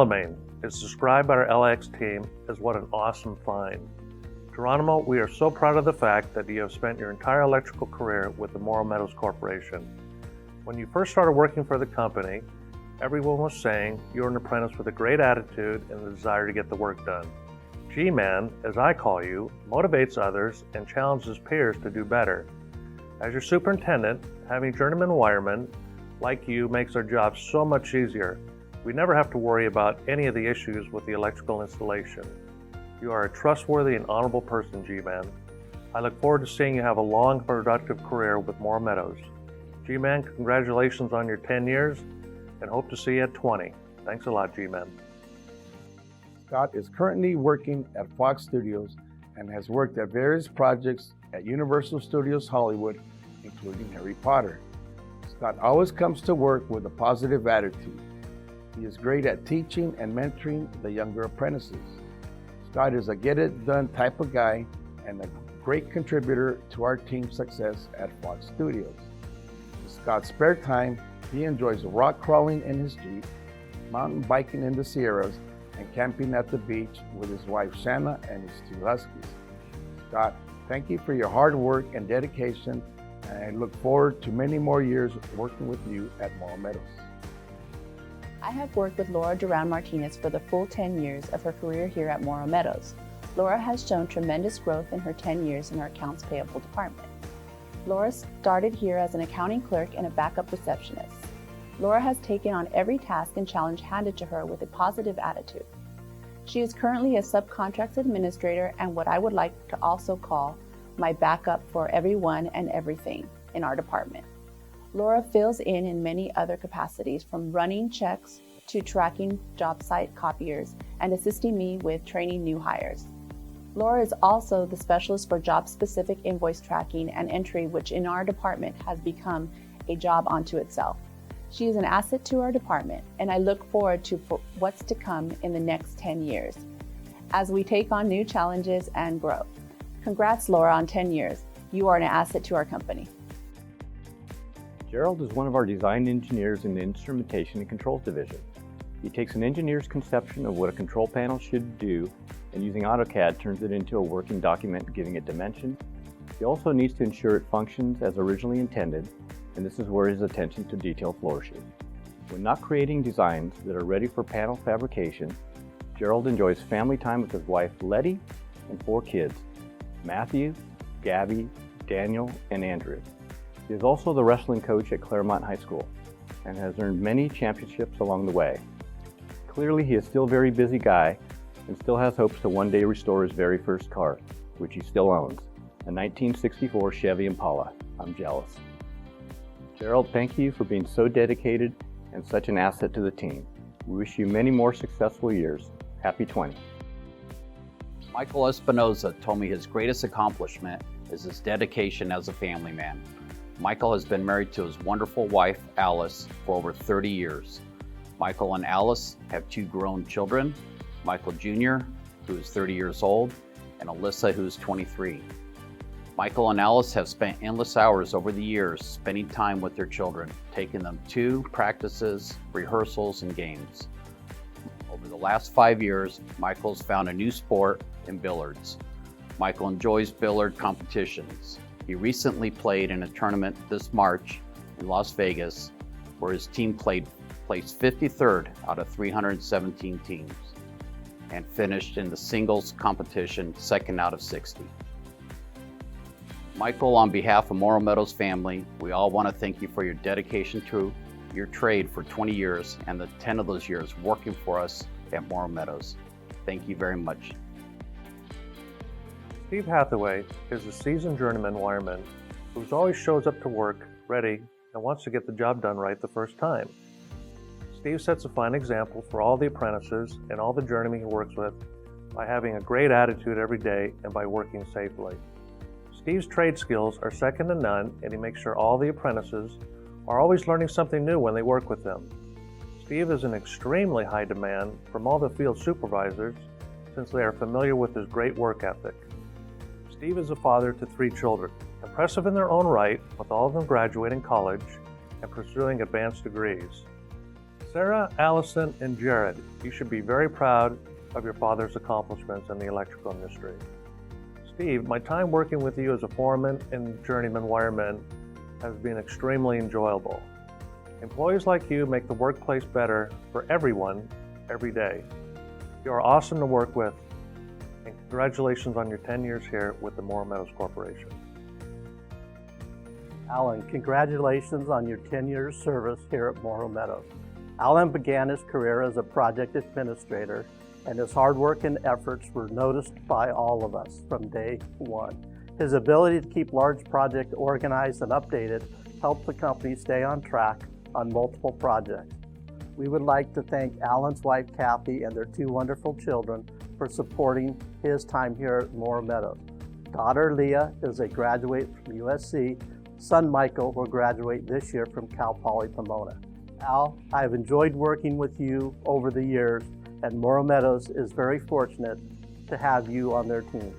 Element is described by our LX team as what an awesome find. Geronimo, we are so proud of the fact that you have spent your entire electrical career with the Morrow Meadows Corporation. When you first started working for the company, everyone was saying you're an apprentice with a great attitude and the desire to get the work done. G-Man, as I call you, motivates others and challenges peers to do better. As your superintendent, having journeyman wiremen like you makes our job so much easier. We never have to worry about any of the issues with the electrical installation. You are a trustworthy and honorable person, G-Man. I look forward to seeing you have a long, productive career with Morrow Meadows. G-Man, congratulations on your 10 years and hope to see you at 20. Thanks a lot, G-Man. Scott is currently working at Fox Studios and has worked at various projects at Universal Studios Hollywood, including Harry Potter. Scott always comes to work with a positive attitude. He is great at teaching and mentoring the younger apprentices. Scott is a get-it-done type of guy and a great contributor to our team's success at Fox Studios. In Scott's spare time, he enjoys rock crawling in his Jeep, mountain biking in the Sierras, and camping at the beach with his wife Shanna and his 2 huskies. Scott, thank you for your hard work and dedication, and I look forward to many more years working with you at Morrow Meadows. I have worked with Laura Duran Martinez for the full 10 years of her career here at Morrow Meadows. Laura has shown tremendous growth in her 10 years in our accounts payable department. Laura started here as an accounting clerk and a backup receptionist. Laura has taken on every task and challenge handed to her with a positive attitude. She is currently a subcontracts administrator and what I would like to also call my backup for everyone and everything in our department. Laura fills in many other capacities, from running checks to tracking job site copiers and assisting me with training new hires. Laura is also the specialist for job-specific invoice tracking and entry, which in our department has become a job unto itself. She is an asset to our department, and I look forward to what's to come in the next 10 years as we take on new challenges and grow. Congrats, Laura, on 10 years. You are an asset to our company. Gerald is one of our design engineers in the Instrumentation and Controls Division. He takes an engineer's conception of what a control panel should do and using AutoCAD turns it into a working document, giving it dimension. He also needs to ensure it functions as originally intended, and this is where his attention to detail flourishes. When not creating designs that are ready for panel fabrication, Gerald enjoys family time with his wife Letty and 4 kids, Matthew, Gabby, Daniel, and Andrew. He is also the wrestling coach at Claremont High School and has earned many championships along the way. Clearly, he is still a very busy guy and still has hopes to one day restore his very first car, which he still owns, a 1964 Chevy Impala. I'm jealous. Gerald, thank you for being so dedicated and such an asset to the team. We wish you many more successful years. Happy 20. Michael Espinoza told me his greatest accomplishment is his dedication as a family man. Michael has been married to his wonderful wife, Alice, for over 30 years. Michael and Alice have 2 grown children, Michael Jr., who is 30 years old, and Alyssa, who is 23. Michael and Alice have spent endless hours over the years spending time with their children, taking them to practices, rehearsals, and games. Over the last 5 years, Michael's found a new sport in billiards. Michael enjoys billiard competitions. He recently played in a tournament this March in Las Vegas, where his team placed 53rd out of 317 teams and finished in the singles competition 2nd out of 60. Michael, on behalf of Morrow Meadows family, we all want to thank you for your dedication to your trade for 20 years and the 10 of those years working for us at Morrow Meadows. Thank you very much. Steve Hathaway is a seasoned journeyman wireman who always shows up to work ready and wants to get the job done right the first time. Steve sets a fine example for all the apprentices and all the journeymen he works with by having a great attitude every day and by working safely. Steve's trade skills are second to none, and he makes sure all the apprentices are always learning something new when they work with him. Steve is in extremely high demand from all the field supervisors since they are familiar with his great work ethic. Steve is a father to 3 children, impressive in their own right, with all of them graduating college and pursuing advanced degrees. Sarah, Allison, and Jared, you should be very proud of your father's accomplishments in the electrical industry. Steve, my time working with you as a foreman and journeyman wireman has been extremely enjoyable. Employees like you make the workplace better for everyone every day. You are awesome to work with, and congratulations on your 10 years here with the Morrow Meadows Corporation. Alan, congratulations on your 10 years service here at Morrow Meadows. Alan began his career as a project administrator, and his hard work and efforts were noticed by all of us from day one. His ability to keep large projects organized and updated helped the company stay on track on multiple projects. We would like to thank Alan's wife, Kathy, and their 2 wonderful children for supporting his time here at Morrow Meadows. Daughter Leah is a graduate from USC. Son Michael will graduate this year from Cal Poly Pomona. Al, I've enjoyed working with you over the years, and Morrow Meadows is very fortunate to have you on their team.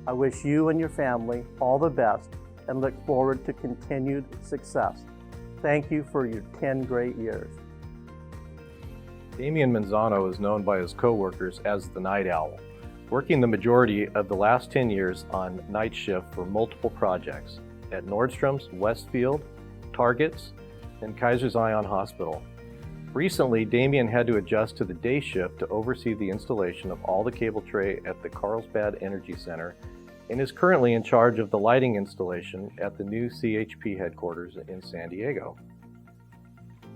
I wish you and your family all the best and look forward to continued success. Thank you for your 10 great years. Damian Manzano is known by his co-workers as the Night Owl, working the majority of the last 10 years on night shift for multiple projects at Nordstrom's, Westfield, Target's, and Kaiser Zion Hospital. Recently, Damian had to adjust to the day shift to oversee the installation of all the cable tray at the Carlsbad Energy Center and is currently in charge of the lighting installation at the new CHP headquarters in San Diego.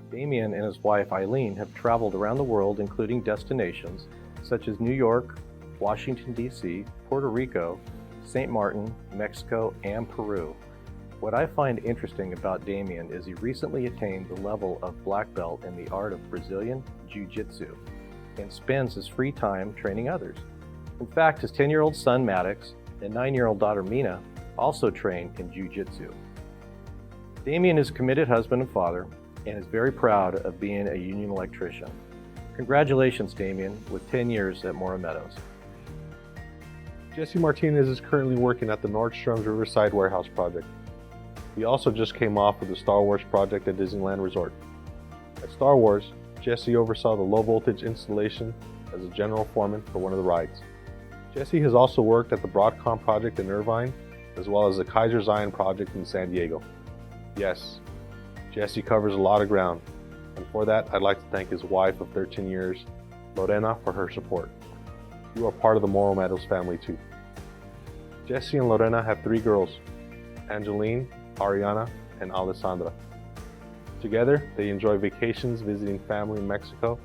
Damian and his wife Eileen have traveled around the world, including destinations such as New York, Washington, D.C., Puerto Rico, St. Martin, Mexico, and Peru. What I find interesting about Damian is he recently attained the level of black belt in the art of Brazilian Jiu-Jitsu and spends his free time training others. In fact, his 10-year-old son Maddox and 9-year-old daughter Mina also train in Jiu-Jitsu. Damian is a committed husband and father and is very proud of being a union electrician. Congratulations, Damian, with 10 years at Morrow Meadows. Jesse Martinez is currently working at the Nordstrom's Riverside Warehouse project. He also just came off of the Star Wars project at Disneyland Resort. At Star Wars, Jesse oversaw the low voltage installation as a general foreman for one of the rides. Jesse has also worked at the Broadcom project in Irvine, as well as the Kaiser Zion project in San Diego. Yes, Jesse covers a lot of ground, and for that I'd like to thank his wife of 13 years, Lorena, for her support. You are part of the Morrow Meadows family too. Jesse and Lorena have 3 girls, Angeline, Ariana, and Alessandra. Together, they enjoy vacations visiting family in Mexico.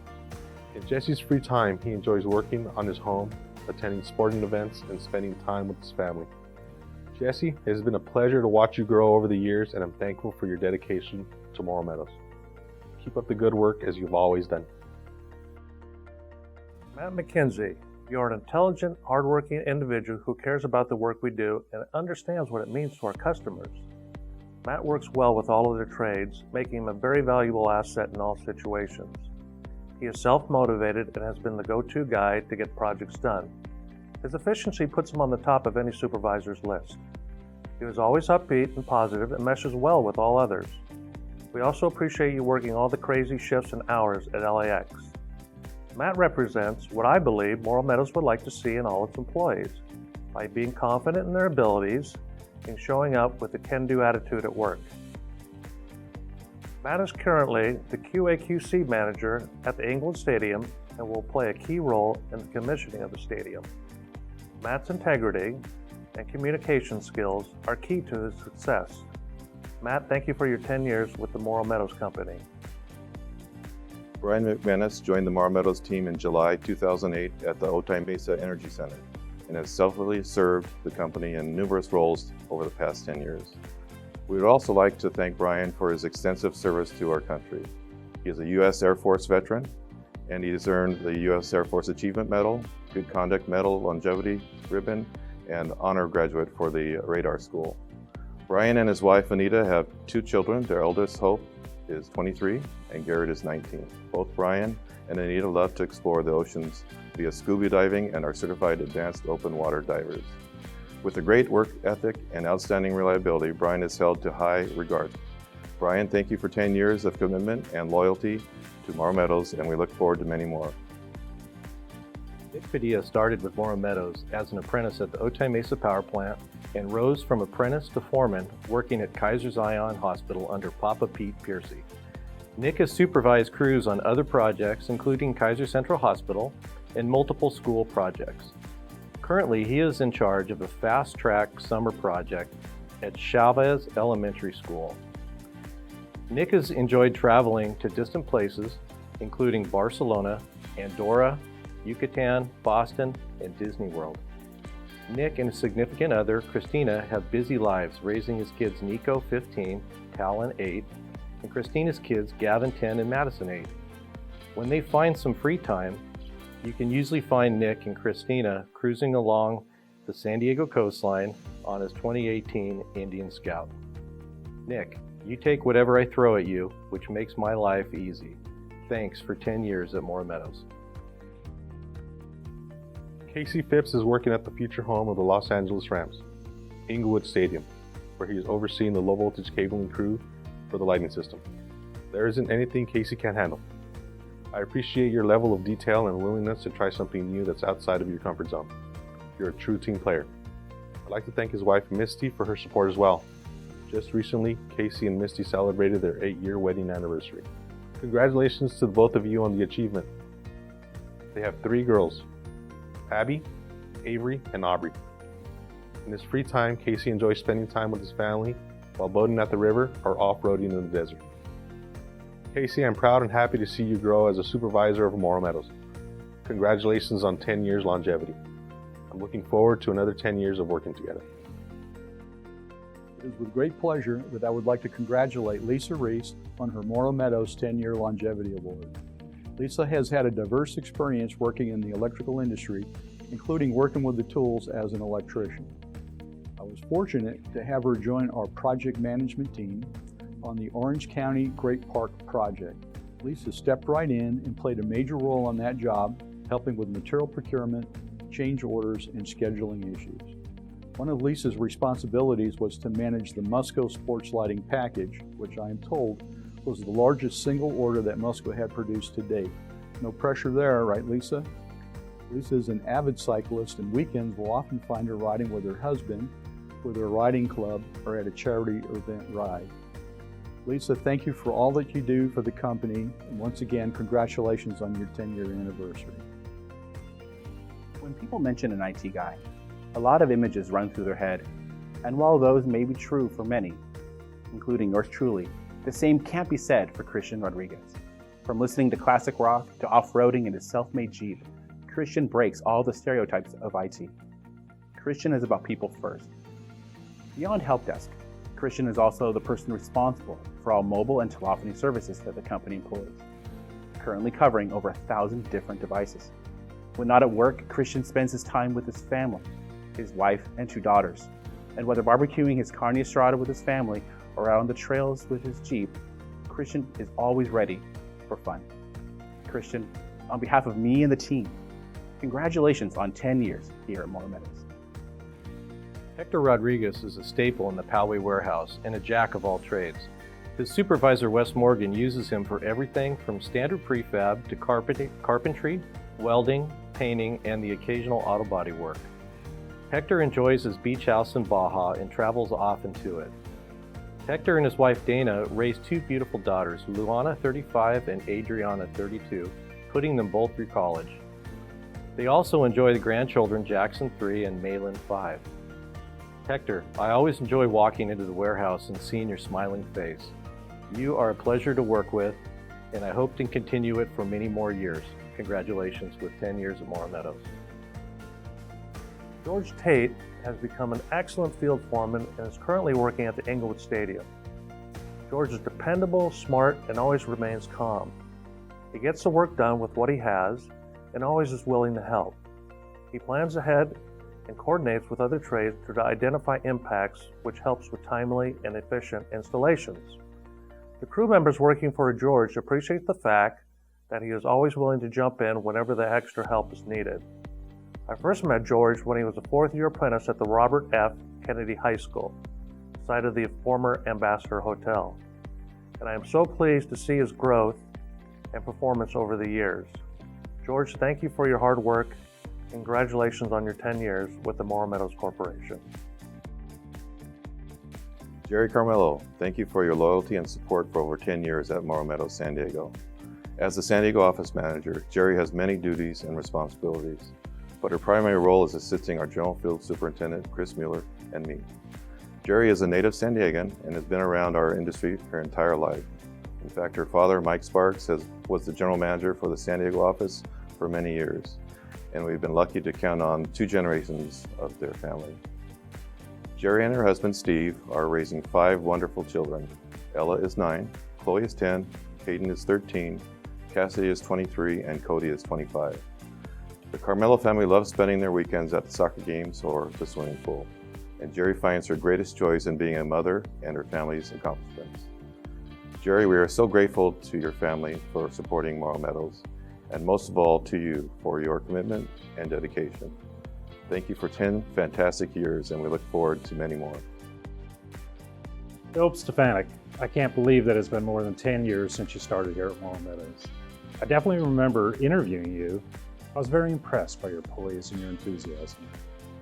In Jesse's free time, he enjoys working on his home, attending sporting events, and spending time with his family. Jesse, it has been a pleasure to watch you grow over the years, and I'm thankful for your dedication to Morrow Meadows. Keep up the good work as you've always done. Matt McKenzie, you're an intelligent, hardworking individual who cares about the work we do and understands what it means to our customers. Matt works well with all of their trades, making him a very valuable asset in all situations. He is self-motivated and has been the go-to guy to get projects done. His efficiency puts him on the top of any supervisor's list. He is always upbeat and positive and meshes well with all others. We also appreciate you working all the crazy shifts and hours at LAX. Matt represents what I believe Morrow Meadows would like to see in all its employees by being confident in their abilities and showing up with a can-do attitude at work. Matt is currently the QA/QC manager at the England Stadium and will play a key role in the commissioning of the stadium. Matt's integrity and communication skills are key to his success. Matt, thank you for your 10 years with the Morrow Meadows Company. Brian McManus joined the Morrow Meadows team in July 2008 at the Otay Mesa Energy Center and has selflessly served the company in numerous roles over the past 10 years. We would also like to thank Brian for his extensive service to our country. He is a U.S. Air Force veteran, and he has earned the U.S. Air Force Achievement Medal, Good Conduct Medal, Longevity Ribbon, and Honor Graduate for the Radar School. Brian and his wife Anita have 2 children. Their eldest, Hope, is 23, and Garrett is 19. Both Brian and Anita love to explore the oceans via scuba diving and are certified advanced open water divers. With a great work ethic and outstanding reliability, Brian is held to high regard. For Brian, thank you for 10 years of commitment and loyalty to Morrow Meadows, and we look forward to many more. Nick Padilla started with Morrow Meadows as an apprentice at the Otay Mesa Power Plant and rose from apprentice to foreman working at Kaiser Zion Hospital under Papa Pete Piercy. Nick has supervised crews on other projects including Kaiser Central Hospital and multiple school projects. Currently, he is in charge of a fast-track summer project at Chavez Elementary School. Nick has enjoyed traveling to distant places including Barcelona, Andorra, Yucatan, Boston, and Disney World. Nick and his significant other, Christina, have busy lives raising his kids Nico, 15, Talon, 8, and Christina's kids, Gavin, 10, and Madison, 8. When they find some free time, you can usually find Nick and Christina cruising along the San Diego coastline on his 2018 Indian Scout. Nick, you take whatever I throw at you, which makes my life easy. Thanks for 10 years at Morrow Meadows. Casey Phipps is working at the future home of the Los Angeles Rams, Inglewood Stadium, where he is overseeing the low voltage cabling crew for the lighting system. There isn't anything Casey can't handle. I appreciate your level of detail and willingness to try something new that's outside of your comfort zone. You're a true team player. I'd like to thank his wife Misty for her support as well. Just recently, Casey and Misty celebrated their 8-year wedding anniversary. Congratulations to both of you on the achievement. They have 3 girls, Abby, Avery, and Aubrey. In his free time, Casey enjoys spending time with his family while boating at the river or off-roading in the desert. Casey, I'm proud and happy to see you grow as a supervisor of Morrow Meadows. Congratulations on 10 years longevity. I'm looking forward to another 10 years of working together. It is with great pleasure that I would like to congratulate Lisa Reese on her Morrow Meadows 10-year longevity award. Lisa has had a diverse experience working in the electrical industry, including working with the tools as an electrician. I was fortunate to have her join our project management team on the Orange County Great Park project. Lisa stepped right in and played a major role on that job, helping with material procurement, change orders, and scheduling issues. One of Lisa's responsibilities was to manage the Musco Sports Lighting package, which I am told was the largest single order that Musco had produced to date. No pressure there, right, Lisa? Lisa is an avid cyclist, and weekends will often find her riding with her husband, with her riding club, or at a charity event ride. Lisa, thank you for all that you do for the company, and once again, congratulations on your 10-year anniversary. When people mention an IT guy, a lot of images run through their head, and while those may be true for many, including yours truly, the same can't be said for Christian Rodriguez. From listening to classic rock to off-roading in his self-made Jeep, Christian breaks all the stereotypes of IT. Christian is about people first. Beyond help desk, Christian is also the person responsible for all mobile and telephony services that the company employs, currently covering over 1,000 different devices. When not at work, Christian spends his time with his family, his wife and 2 daughters, and whether barbecuing his carne asada with his family or out on the trails with his Jeep, Christian is always ready for fun. Christian, on behalf of me and the team, congratulations on 10 years here at Morrow Meadows. Hector Rodriguez is a staple in the Poway warehouse and a jack of all trades. His supervisor, Wes Morgan, uses him for everything from standard prefab to carpentry, welding, painting, and the occasional auto body work. Hector enjoys his beach house in Baja and travels often to it. Hector and his wife Dana raised 2 beautiful daughters, Luana, 35, and Adriana, 32, putting them both through college. They also enjoy the grandchildren Jackson, 3, and Malin, 5. Hector, I always enjoy walking into the warehouse and seeing your smiling face. You are a pleasure to work with, and I hope to continue it for many more years. Congratulations with 10 years at Morrow Meadows. George Tate has become an excellent field foreman and is currently working at the Inglewood Stadium. George is dependable, smart, and always remains calm. He gets the work done with what he has and always is willing to help. He plans ahead and coordinates with other trades to identify impacts, which helps with timely and efficient installations. The crew members working for George appreciate the fact that he is always willing to jump in whenever the extra help is needed. I first met George when he was a 4th-year apprentice at the Robert F. Kennedy High School, site of the former Ambassador Hotel. and I am so pleased to see his growth and performance over the years. George, thank you for your hard work. Congratulations on your 10 years with the Morrow Meadows Corporation. Jerry Carmelo, thank you for your loyalty and support for over 10 years at Morrow Meadows, San Diego. As the San Diego office manager, Jerry has many duties and responsibilities, but her primary role is assisting our General Field Superintendent, Chris Mueller, and me. Jerry is a native San Diegan and has been around our industry her entire life. In fact, her father, Mike Sparks, was the general manager for the San Diego office for many years, and we've been lucky to count on 2 generations of their family. Jerry and her husband, Steve, are raising 5 wonderful children. Ella is 9, Chloe is 10, Hayden is 13, Cassidy is 23, and Cody is 25. The Carmelo family loves spending their weekends at the soccer games or the swimming pool, and Jerry finds her greatest joys in being a mother and her family's accomplishments. Jerry, we are so grateful to your family for supporting Morrow Meadows, and most of all to you for your commitment and dedication. Thank you for 10 fantastic years, and we look forward to many more. Philip Stefanik, I can't believe that it's been more than 10 years since you started here at Morrow Meadows. I definitely remember interviewing you. I was very impressed by your poise and your enthusiasm.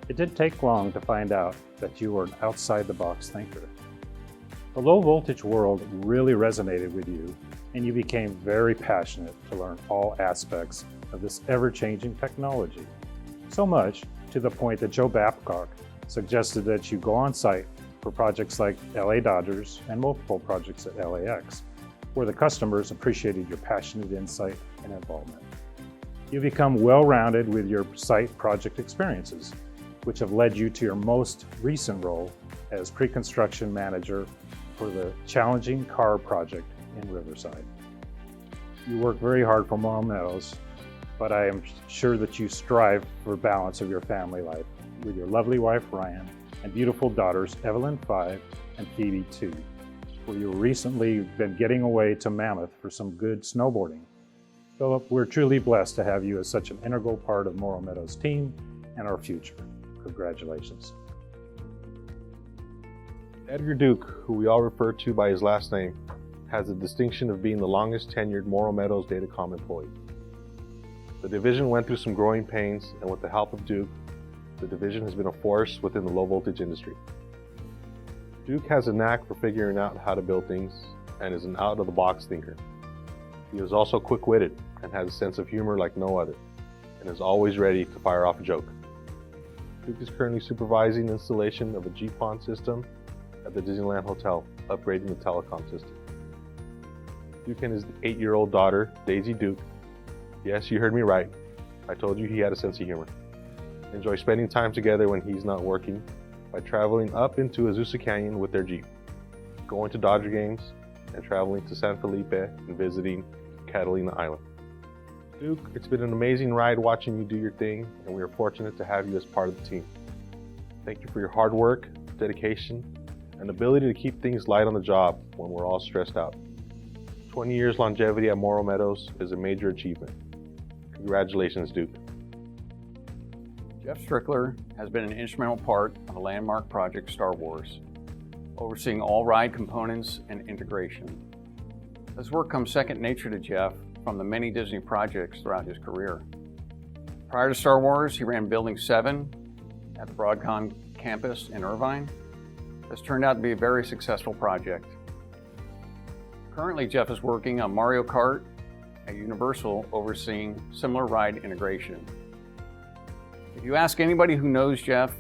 It didn't take long to find out that you were an outside-the-box thinker. The low-voltage world really resonated with you, and you became very passionate to learn all aspects of this ever-changing technology. So much to the point that Joe Babcock suggested that you go on site for projects like LA Dodgers and multiple projects at LAX, where the customers appreciated your passionate insight and involvement. You become well-rounded with your site project experiences, which have led you to your most recent role as pre-construction manager for the challenging car project in Riverside. You work very hard for Morrow Meadows, but I am sure that you strive for balance of your family life with your lovely wife, Ryan, and beautiful daughters, Evelyn, 5, and Phoebe, 2, where you recently been getting away to Mammoth for some good snowboarding. Philip, we're truly blessed to have you as such an integral part of Morrow Meadows' team and our future. Congratulations. Edgar Duke, who we all refer to by his last name, has the distinction of being the longest tenured Morrow Meadows Datacom employee. The division went through some growing pains, and with the help of Duke, the division has been a force within the low voltage industry. Duke has a knack for figuring out how to build things and is an out-of-the-box thinker. He is also quick-witted and has a sense of humor like no other, and is always ready to fire off a joke. Duke is currently supervising the installation of a GPON system at the Disneyland Hotel, upgrading the telecom system. Duke and his 8-year-old daughter, Daisy Duke, yes, you heard me right, I told you he had a sense of humor, enjoy spending time together when he's not working by traveling up into Azusa Canyon with their Jeep, going to Dodger games, and traveling to San Felipe and visiting Catalina Island. Duke, it's been an amazing ride watching you do your thing, and we are fortunate to have you as part of the team. Thank you for your hard work, dedication, and ability to keep things light on the job when we're all stressed out. 20 years longevity at Morrow Meadows is a major achievement. Congratulations, Duke. Jeff Strickler has been an instrumental part of a landmark project, Star Wars, overseeing all ride components and integration. This work comes second nature to Jeff from the many Disney projects throughout his career. Prior to Star Wars, he ran Building 7 at the Broadcom campus in Irvine. This turned out to be a very successful project. Currently, Jeff is working on Mario Kart at Universal, overseeing similar ride integration. If you ask anybody who knows Jeff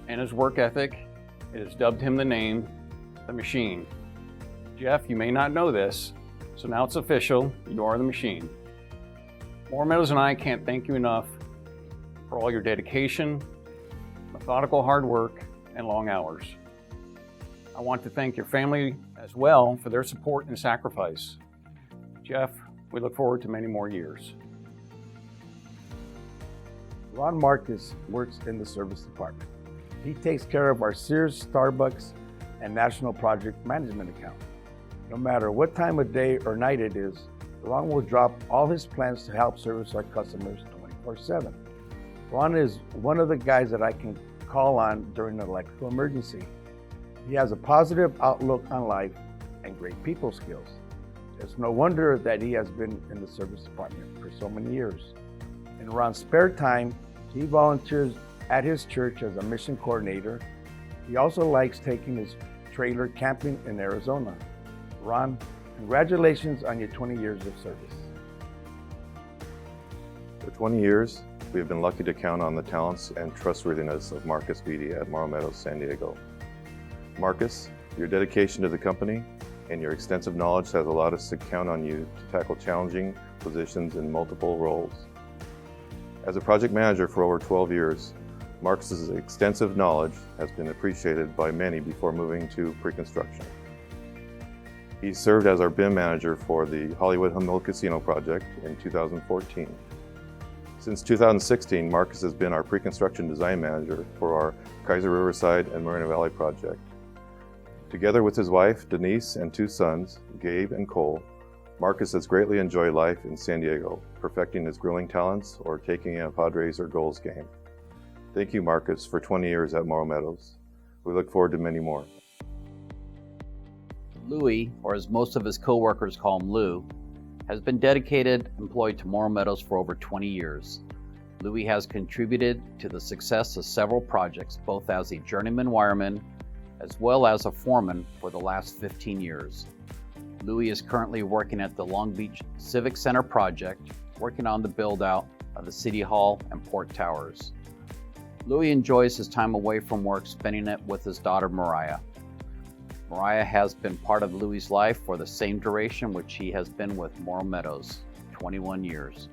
and his work ethic, it has dubbed him the name, The Machine. Jeff, you may not know this, so now it's official, you are the Machine. Morrow Meadows and I can't thank you enough for all your dedication, methodical hard work, and long hours. I want to thank your family as well for their support and sacrifice. Jeff, we look forward to many more years. Ron Marcus works in the service department. He takes care of our Sears, Starbucks, and National Project Management account. No matter what time of day or night it is, Ron will drop all his plans to help service our customers 24/7. Ron is one of the guys that I can call on during an electrical emergency. He has a positive outlook on life and great people skills. It's no wonder that he has been in the service department for so many years. In Ron's spare time, he volunteers at his church as a mission coordinator. He also likes taking his trailer camping in Arizona. Ron, congratulations on your 20 years of service. For 20 years, we have been lucky to count on the talents and trustworthiness of Marcus Beatty at Morrow Meadows, San Diego. Marcus, your dedication to the company and your extensive knowledge has allowed us to count on you to tackle challenging positions in multiple roles. As a project manager for over 12 years, Marcus's extensive knowledge has been appreciated by many before moving to pre-construction. He served as our BIM manager for the Hollywood Hill Casino project in 2014. Since 2016, Marcus has been our pre-construction design manager for our Kaiser Riverside and Moreno Valley project. Together with his wife, Denise, and 2 sons, Gabe and Cole, Marcus has greatly enjoyed life in San Diego, perfecting his grilling talents or taking a Padres or Gulls game. Thank you, Marcus, for 20 years at Morrow Meadows. We look forward to many more. Louis, or as most of his co-workers call him Lou, has been dedicated employed to Morrow Meadows for over 20 years. Louis has contributed to the success of several projects, both as a journeyman wireman as well as a foreman for the last 15 years. Louis is currently working at the Long Beach Civic Center project, working on the build-out of the City Hall and Port Towers. Louis enjoys his time away from work, spending it with his daughter Mariah. Mariah has been part of Louis' life for the same duration which he has been with Morrow Meadows, 21 years.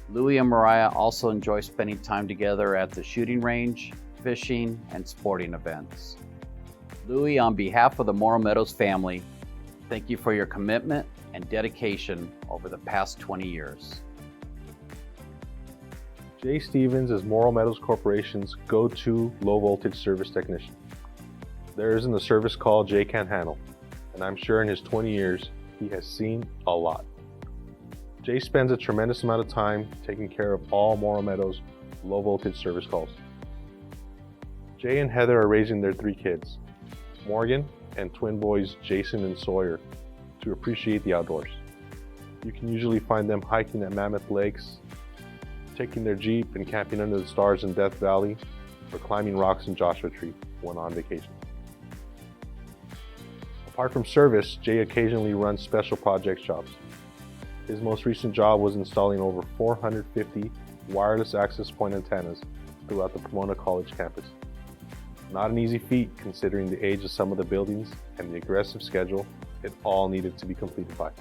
Louis and Mariah also enjoy spending time together at the shooting range, fishing, and sporting events. Louis, on behalf of the Morrow Meadows family, thank you for your commitment and dedication over the past 20 years. Jay Stevens is Morrow Meadows Corporation's go-to low-voltage service technician. There isn't a service call Jay can't handle, and I'm sure in his 20 years, he has seen a lot. Jay spends a tremendous amount of time taking care of all Morrow Meadows low-voltage service calls. Jay and Heather are raising their 3 kids, Morgan and twin boys Jason and Sawyer, to appreciate the outdoors. You can usually find them hiking at Mammoth Lakes, taking their Jeep and camping under the stars in Death Valley, or climbing rocks in Joshua Tree when on vacation. Apart from service, Jay occasionally runs special project jobs. His most recent job was installing over 450 wireless access point antennas throughout the Pomona College campus. Not an easy feat considering the age of some of the buildings and the aggressive schedule it all needed to be completed by.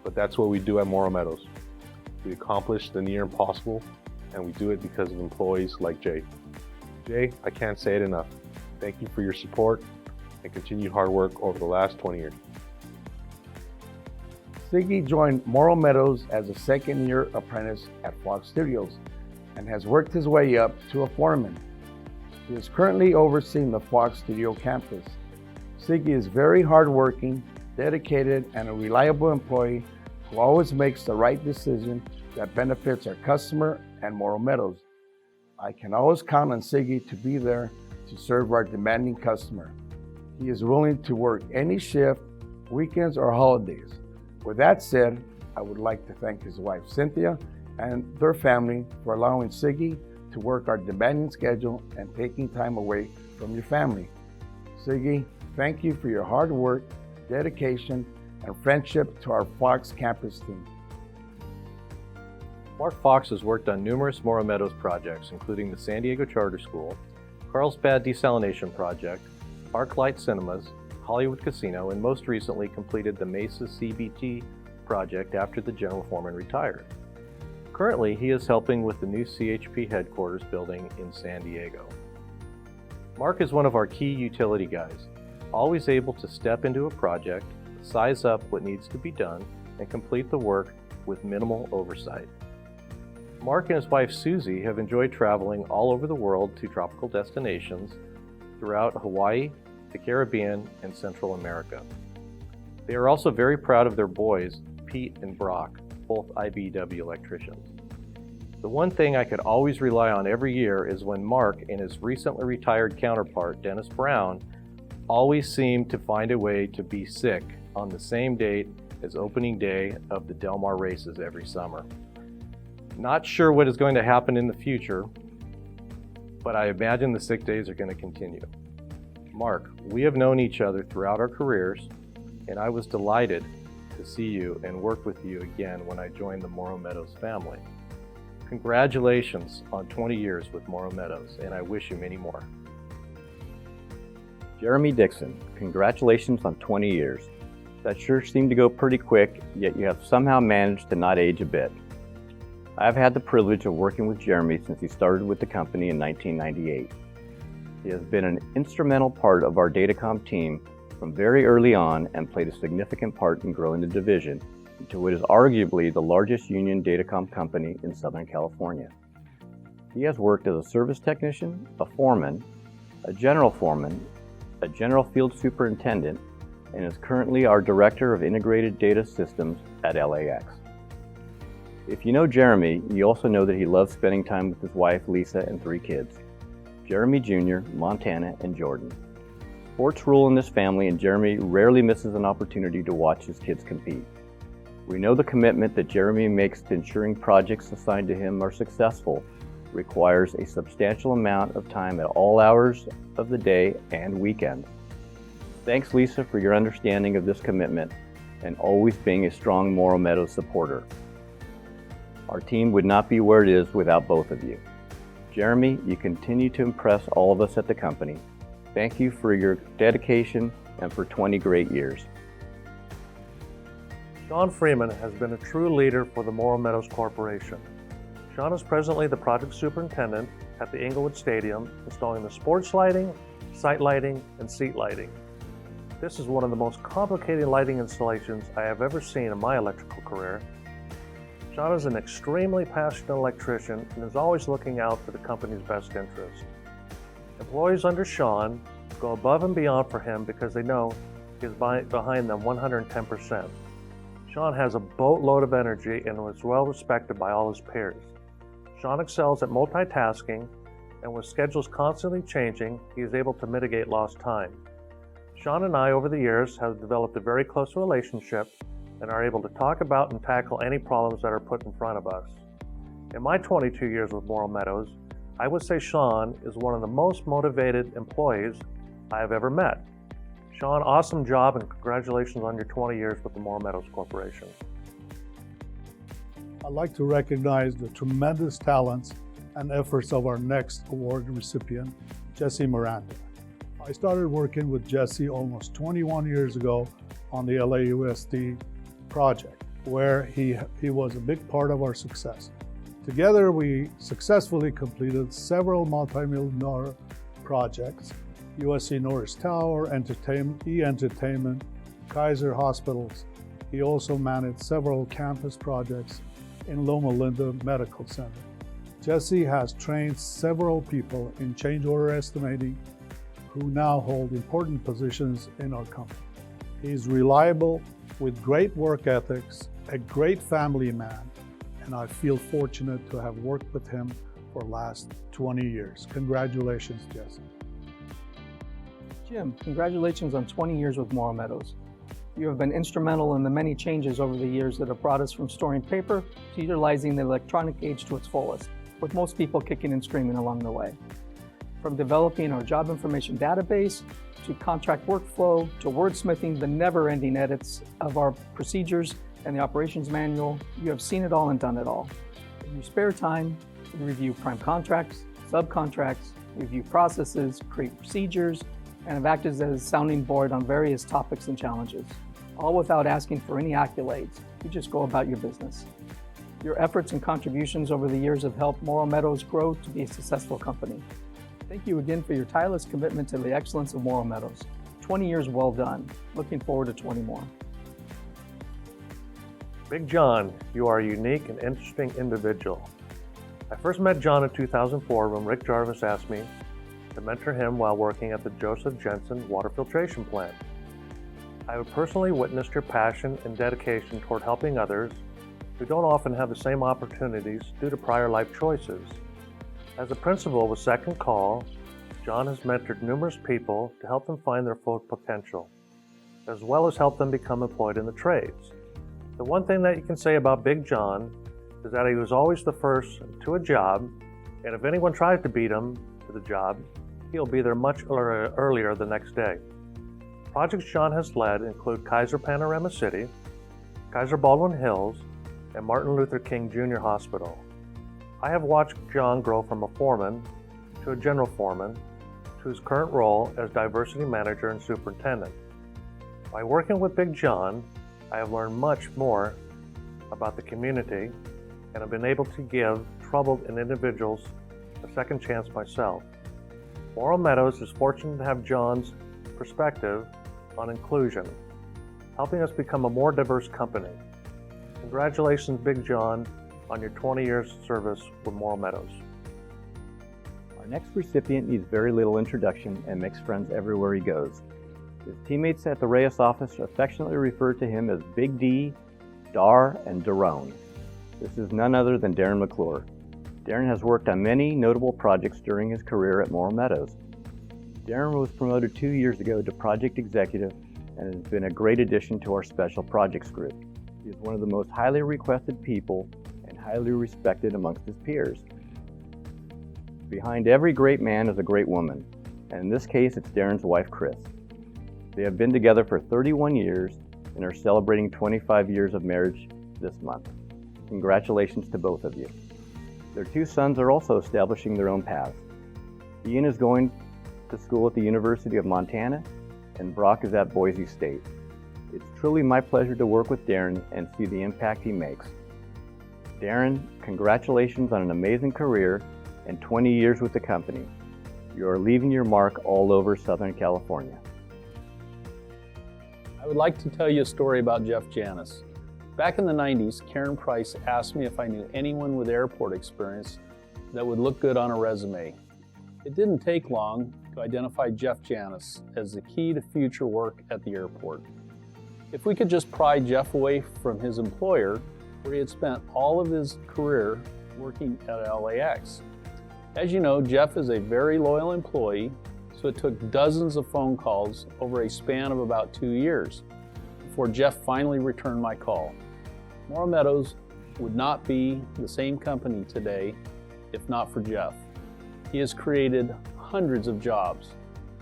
But that's what we do at Morrow Meadows. We accomplish the near impossible, and we do it because of employees like Jay. Jay, I can't say it enough. Thank you for your support and continued hard work over the last 20 years. Siggy joined Morrow Meadows as a second-year apprentice at Fox Studios and has worked his way up to a foreman. He is currently overseeing the Fox Studio campus. Siggy is very hardworking, dedicated, and a reliable employee who always makes the right decision that benefits our customer and Morrow Meadows. I can always count on Siggy to be there to serve our demanding customer. He is willing to work any shift, weekends, or holidays. With that said, I would like to thank his wife Cynthia and their family for allowing Siggy to work our demanding schedule and taking time away from your family. Siggy, thank you for your hard work, dedication, and friendship to our Fox campus team. Mark Fox has worked on numerous Morrow Meadows projects, including the San Diego Charter School, Carlsbad Desalination Project, ArcLight Cinemas, Hollywood Casino, and most recently completed the Mesa CBT project after the general foreman retired. Currently, he is helping with the new CHP headquarters building in San Diego. Mark is one of our key utility guys, always able to step into a project, size up what needs to be done, and complete the work with minimal oversight. Mark and his wife Susie have enjoyed traveling all over the world to tropical destinations throughout Hawaii, the Caribbean, and Central America. They are also very proud of their boys, Pete and Brock, both IBEW electricians. The one thing I could always rely on every year is when Mark and his recently retired counterpart, Dennis Brown, always seem to find a way to be sick on the same date as opening day of the Del Mar races every summer. Not sure what is going to happen in the future, but I imagine the sick days are going to continue. Mark, we have known each other throughout our careers, and I was delighted to see you and work with you again when I joined the Morrow Meadows family. Congratulations on 20 years with Morrow Meadows, and I wish you many more. Jeremy Dixon, congratulations on 20 years. That sure seemed to go pretty quick, yet you have somehow managed to not age a bit. I've had the privilege of working with Jeremy since he started with the company in 1998. He has been an instrumental part of our Datacom team from very early on and played a significant part in growing the division into what is arguably the largest union Datacom company in Southern California. He has worked as a service technician, a foreman, a general field superintendent, and is currently our Director of Integrated Data Systems at LAX. If you know Jeremy, you also know that he loves spending time with his wife, Lisa, and 3 kids, Jeremy Jr., Montana, and Jordan. Sports rule in this family, and Jeremy rarely misses an opportunity to watch his kids compete. We know the commitment that Jeremy makes to ensuring projects assigned to him are successful requires a substantial amount of time at all hours of the day and weekends. Thanks, Lisa, for your understanding of this commitment and always being a strong Morrow Meadows supporter. Our team would not be where it is without both of you. Jeremy, you continue to impress all of us at the company. Thank you for your dedication and for 20 great years. Sean Freeman has been a true leader for the Morrow Meadows Corporation. Sean is presently the project superintendent at the Inglewood Stadium, installing the sports lighting, site lighting, and seat lighting. This is one of the most complicated lighting installations I have ever seen in my electrical career. Sean is an extremely passionate electrician and is always looking out for the company's best interest. Employees under Sean go above and beyond for him because they know he is behind them 110%. Sean has a boatload of energy and is well respected by all his peers. Sean excels at multitasking, and with schedules constantly changing, he is able to mitigate lost time. Sean and I over the years have developed a very close relationship and are able to talk about and tackle any problems that are put in front of us. In my 22 years with Morrow Meadows, I would say Sean is one of the most motivated employees I have ever met. Sean, awesome job and congratulations on your 20 years with the Morrow Meadows Corporation. I'd like to recognize the tremendous talents and efforts of our next award recipient, Jesse Miranda. I started working with Jesse almost 21 years ago on the LAUSD project, where he was a big part of our success. Together, we successfully completed several multi-million-dollar projects: USC Norris Tower, E-Entertainment, Kaiser Hospitals. He also managed several campus projects in Loma Linda Medical Center. Jesse has trained several people in change order estimating who now hold important positions in our company. He's reliable with great work ethics, a great family man, and I feel fortunate to have worked with him for the last 20 years. Congratulations, Jesse. Jim, congratulations on 20 years with Morrow Meadows. You have been instrumental in the many changes over the years that have brought us from storing paper to utilizing the electronic age to its fullest, with most people kicking and screaming along the way. From developing our job information database, to contract workflow, to wordsmithing the never-ending edits of our procedures and the operations manual, you have seen it all and done it all. In your spare time, you review prime contracts, subcontracts, review processes, create procedures, and have acted as a sounding board on various topics and challenges, all without asking for any accolades. You just go about your business. Your efforts and contributions over the years have helped Morrow Meadows grow to be a successful company. Thank you again for your tireless commitment to the excellence of Morrow Meadows. 20 years well done. Looking forward to 20 more. Big John, you are a unique and interesting individual. I first met John in 2004 when Rick Jarvis asked me to mentor him while working at the Joseph Jensen water filtration plant. I have personally witnessed your passion and dedication toward helping others who don't often have the same opportunities due to prior life choices. As a principal with Second Call, John has mentored numerous people to help them find their full potential. as well as help them become employed in the trades. The one thing that you can say about Big John is that he was always the first to a job, and if anyone tries to beat him to the job, he'll be there much earlier the next day. Projects John has led include Kaiser Panorama City, Kaiser Baldwin Hills, and Martin Luther King Jr. Hospital. I have watched John grow from a foreman to a general foreman to his current role as diversity manager and superintendent. By working with Big John, I have learned much more about the community and have been able to give troubled individuals a second chance myself. Morrow Meadows is fortunate to have John's perspective on inclusion, helping us become a more diverse company. Congratulations, Big John, on your 20 years service with Morrow Meadows. Our next recipient needs very little introduction and makes friends everywhere he goes. His teammates at the Reyes office affectionately refer to him as Big D, Dar, and Darone. This is none other than Darren McClure. Darren has worked on many notable projects during his career at Morrow Meadows. Darren was promoted 2 years ago to project executive and has been a great addition to our special projects group. He is one of the most highly requested people and highly respected amongst his peers. Behind every great man is a great woman, and in this case it's Darren's wife, Chris. They have been together for 31 years and are celebrating 25 years of marriage this month. Congratulations to both of you. Their 2 sons are also establishing their own paths. Ian is going to school at the University of Montana, and Brock is at Boise State. It's truly my pleasure to work with Darren and see the impact he makes. Darren, congratulations on an amazing career and 20 years with the company. You are leaving your mark all over Southern California. I would like to tell you a story about Jeff Janis. Back in the 90s, Karen Price asked me if I knew anyone with airport experience that would look good on a resume. It didn't take long to identify Jeff Janis as the key to future work at the airport. If we could just pry Jeff away from his employer, where he had spent all of his career working at LAX. As you know, Jeff is a very loyal employee, so it took dozens of phone calls over a span of about 2 years before Jeff finally returned my call. Morrow Meadows would not be the same company today if not for Jeff. He has created hundreds of jobs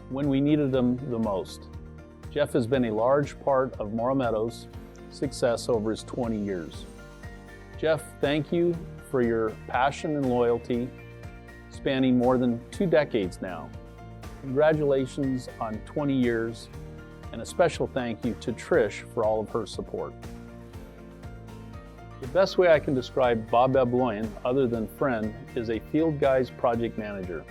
when we needed them the most. Jeff has been a large part of Morrow Meadows' success over his 20 years. Jeff, thank you for your passion and loyalty spanning more than 2 decades now. Congratulations on 20 years, and a special thank you to Trish for all of her support. The best way I can describe Bob Ebloyan, other than friend, is a field guy's project manager.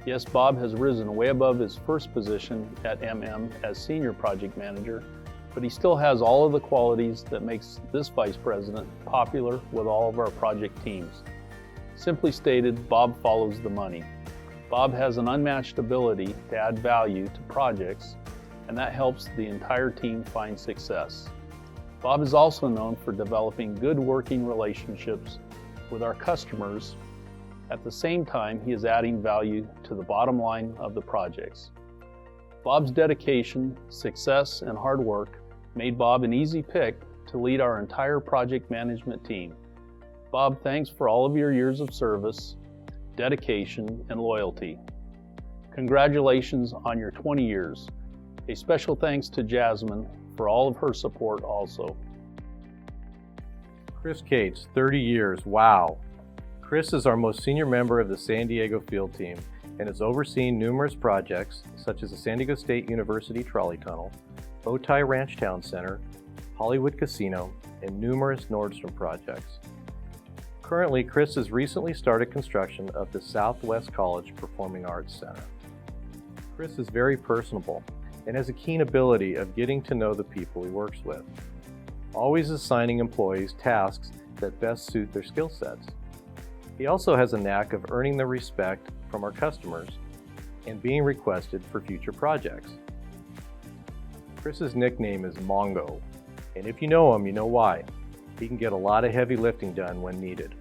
Yes, Bob has risen way above his first position at MM as senior project manager, but he still has all of the qualities that makes this vice president popular with all of our project teams. Simply stated, Bob follows the money. Bob has an unmatched ability to add value to projects, and that helps the entire team find success. Bob is also known for developing good working relationships with our customers. At the same time, he is adding value to the bottom line of the projects. Bob's dedication, success, and hard work made Bob an easy pick to lead our entire project management team. Bob, thanks for all of your years of service, dedication, and loyalty. Congratulations on your 20 years. A special thanks to Jasmine for all of her support also. Chris Cates, 30 years, wow. Chris is our most senior member of the San Diego field team and has overseen numerous projects such as the San Diego State University Trolley Tunnel, Otay Ranch Town Center, Hollywood Casino, and numerous Nordstrom projects. Currently, Chris has recently started construction of the Southwest College Performing Arts Center. Chris is very personable and has a keen ability of getting to know the people he works with, always assigning employees tasks that best suit their skill sets. He also has a knack of earning the respect from our customers and being requested for future projects. Chris's nickname is Mongo, and if you know him, you know why. He can get a lot of heavy lifting done when needed.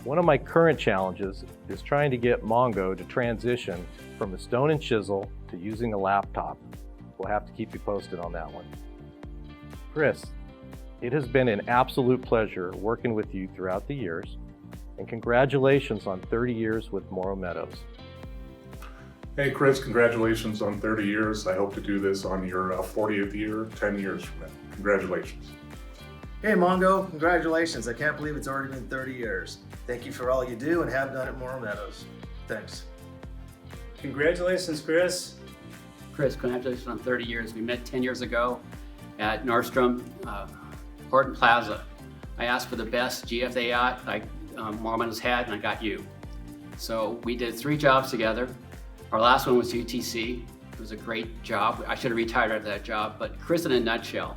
One of my current challenges is trying to get Mongo to transition from a stone and chisel to using a laptop. We'll have to keep you posted on that one. Chris, it has been an absolute pleasure working with you throughout the years, and congratulations on 30 years with Morrow Meadows. Hey Chris, congratulations on 30 years. I hope to do this on your 40th year, 10 years from now. Congratulations. Hey Mongo, congratulations. I can't believe it's already been 30 years. Thank you for all you do and have done at Morrow Meadows. Thanks. Congratulations, Chris. Chris, congratulations on 30 years. We met 10 years ago at Nordstrom Horton Plaza. I asked for the best GFA yacht like Morrow Meadows had, and I got you. So we did 3 jobs together. Our last one was UTC. It was a great job. I should have retired after that job, but Chris in a nutshell.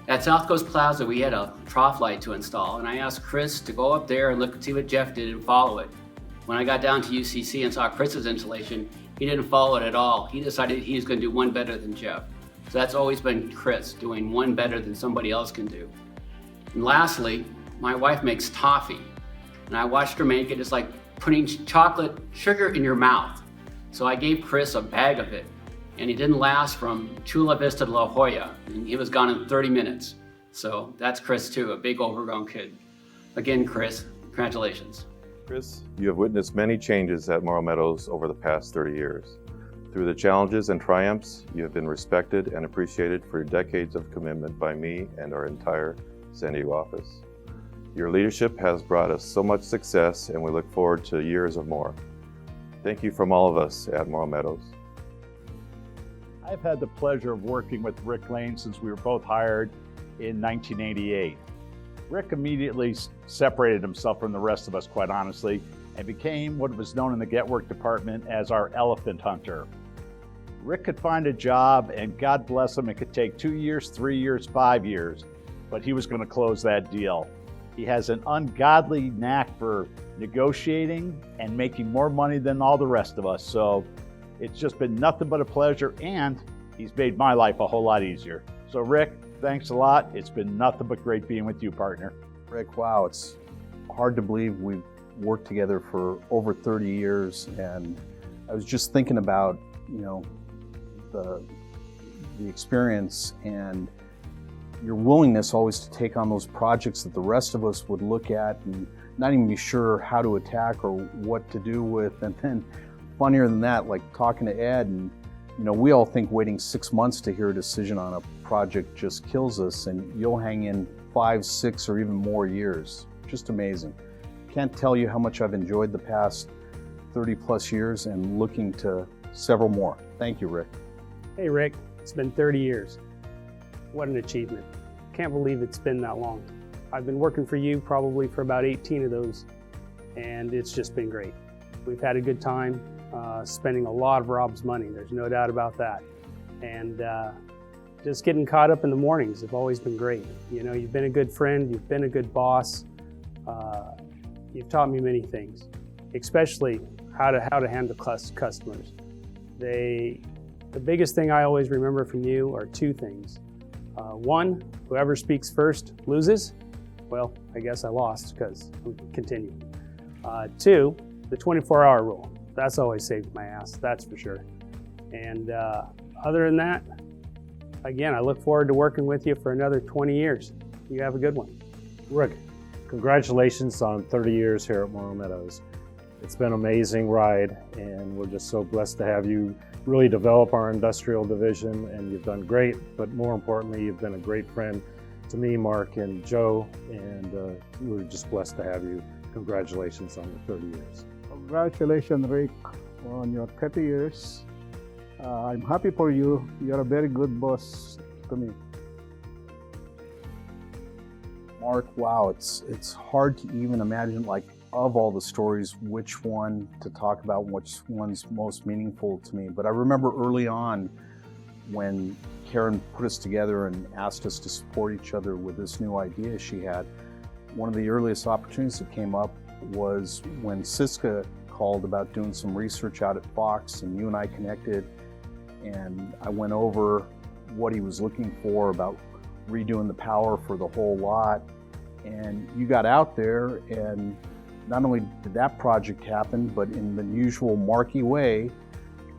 At South Coast Plaza, we had a trough light to install, and I asked Chris to go up there and look and see what Jeff did and follow it. When I got down to UCC and saw Chris's installation, he didn't follow it at all. He decided he was going to do one better than Jeff. So that's always been Chris, doing one better than somebody else can do. And lastly, my wife makes toffee, and I watched her make it. It's like putting chocolate sugar in your mouth. So I gave Chris a bag of it, and he didn't last from Chula Vista to La Jolla, and he was gone in 30 minutes. So that's Chris too, a big overgrown kid. Again, Chris, congratulations. Chris, you have witnessed many changes at Morrow Meadows over the past 30 years. Through the challenges and triumphs, you have been respected and appreciated for your decades of commitment by me and our entire San Diego office. Your leadership has brought us so much success, and we look forward to years of more. Thank you from all of us at Morrow Meadows. I've had the pleasure of working with Rick Lane since we were both hired in 1988. Rick immediately separated himself from the rest of us, quite honestly, and became what was known in the Get Work department as our elephant hunter. Rick could find a job, and God bless him, it could take 2 years, 3 years, 5 years, but he was going to close that deal. He has an ungodly knack for negotiating and making more money than all the rest of us. So it's just been nothing but a pleasure, and he's made my life a whole lot easier. So Rick, thanks a lot. It's been nothing but great being with you, partner. Rick, wow, it's hard to believe we've worked together for over 30 years. And I was just thinking about, the experience and your willingness always to take on those projects that the rest of us would look at and not even be sure how to attack or what to do with. And then funnier than that, like talking to Ed, and we all think waiting 6 months to hear a decision on a project just kills us, and you'll hang in 5, 6, or even more years. Just amazing. Can't tell you how much I've enjoyed the past 30 plus years and looking to several more. Thank you, Rick. Hey Rick, it's been 30 years. What an achievement. Can't believe it's been that long. I've been working for you probably for about 18 of those, and it's just been great. We've had a good time spending a lot of Rob's money, there's no doubt about that. And just getting caught up in the mornings have always been great. You've been a good friend, you've been a good boss. You've taught me many things, especially how to handle customers. The biggest thing I always remember from you are 2 things. 1, whoever speaks first loses. Well, I guess I lost because we continue. 2, the 24-hour rule. That's always saved my ass, that's for sure. And other than that, again, I look forward to working with you for another 20 years. You have a good one. Rick, congratulations on 30 years here at Morrow Meadows. It's been an amazing ride, and we're just so blessed to have you really develop our industrial division, and you've done great, but more importantly, you've been a great friend to me, Mark, and Joe, and we're just blessed to have you. Congratulations on your 30 years. Congratulations, Rick, on your 30 years. I'm happy for you. You're a very good boss to me. Mark, wow, it's hard to even imagine, of all the stories, which one to talk about, which one's most meaningful to me. But I remember early on when Karen put us together and asked us to support each other with this new idea she had. One of the earliest opportunities that came up was when Siska called about doing some research out at Fox, and you and I connected, and I went over what he was looking for about redoing the power for the whole lot. And you got out there, and not only did that project happen, but in the usual Marky way,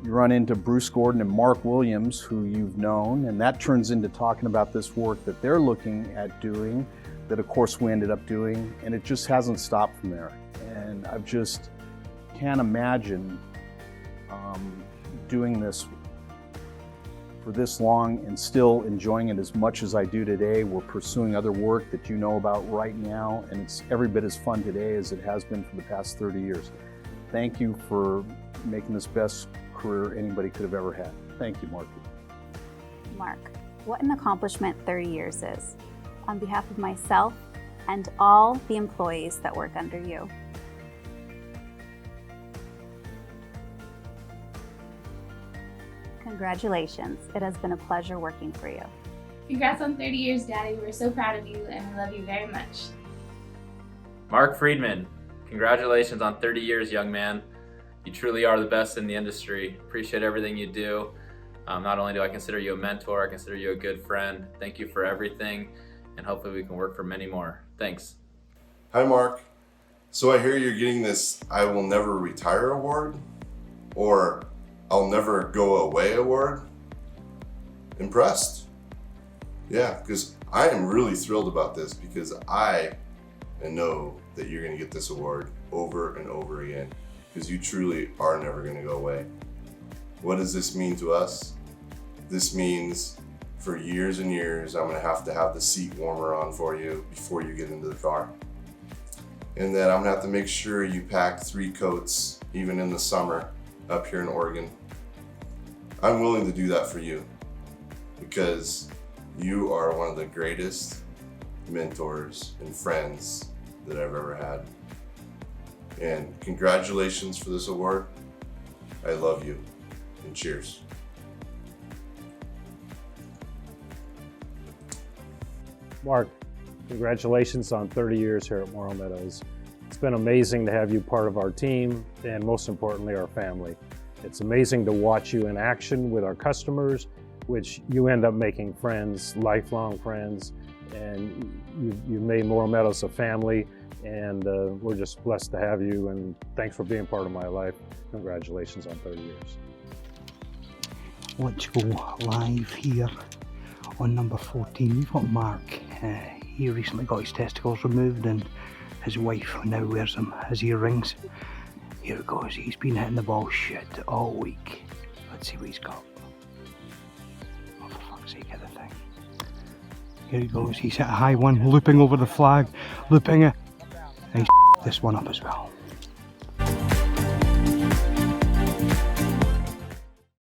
You run into Bruce Gordon and Mark Williams, who you've known, and that turns into talking about this work that they're looking at doing, that of course we ended up doing, and it just hasn't stopped from there. And I just can't imagine doing this for this long and still enjoying it as much as I do today. We're pursuing other work that you know about right now, and it's every bit as fun today as it has been for the past 30 years. Thank you for making this best career anybody could have ever had. Thank you, Mark. Mark, what an accomplishment 30 years is. On behalf of myself and all the employees that work under you. Congratulations. It has been a pleasure working for you. Congrats on 30 years, Daddy. We're so proud of you and we love you very much. Mark Friedman, congratulations on 30 years, young man. You truly are the best in the industry. Appreciate everything you do. Not only do I consider you a mentor, I consider you a good friend. Thank you for everything, and hopefully we can work for many more. Thanks. Hi, Mark. So I hear you're getting this I Will Never Retire award, or I'll Never Go Away award. Impressed? Yeah, because I am really thrilled about this, because I know that you're going to get this award over and over again, because you truly are never going to go away. What does this mean to us? This means for years and years, I'm going to have the seat warmer on for you before you get into the car. And then I'm going to have to make sure you pack 3 coats, even in the summer, up here in Oregon. I'm willing to do that for you, because you are one of the greatest mentors and friends that I've ever had. And congratulations for this award. I love you, and cheers. Mark, congratulations on 30 years here at Morrow Meadows. It's been amazing to have you part of our team, and most importantly, our family. It's amazing to watch you in action with our customers, which you end up making friends, lifelong friends, and you made Morrow Meadows a family, and we're just blessed to have you, and thanks for being part of my life. Congratulations on 30 years. Let's go live here on number 14. We've got Mark. He recently got his testicles removed, and his wife now wears them as earrings. Here it goes. He's been hitting the ball shit all week. Let's see what he's got. Oh, for fuck's sake, hit the thing. Here he goes. He's hit a high one, looping over the flag, looping it. And he's this one up as well.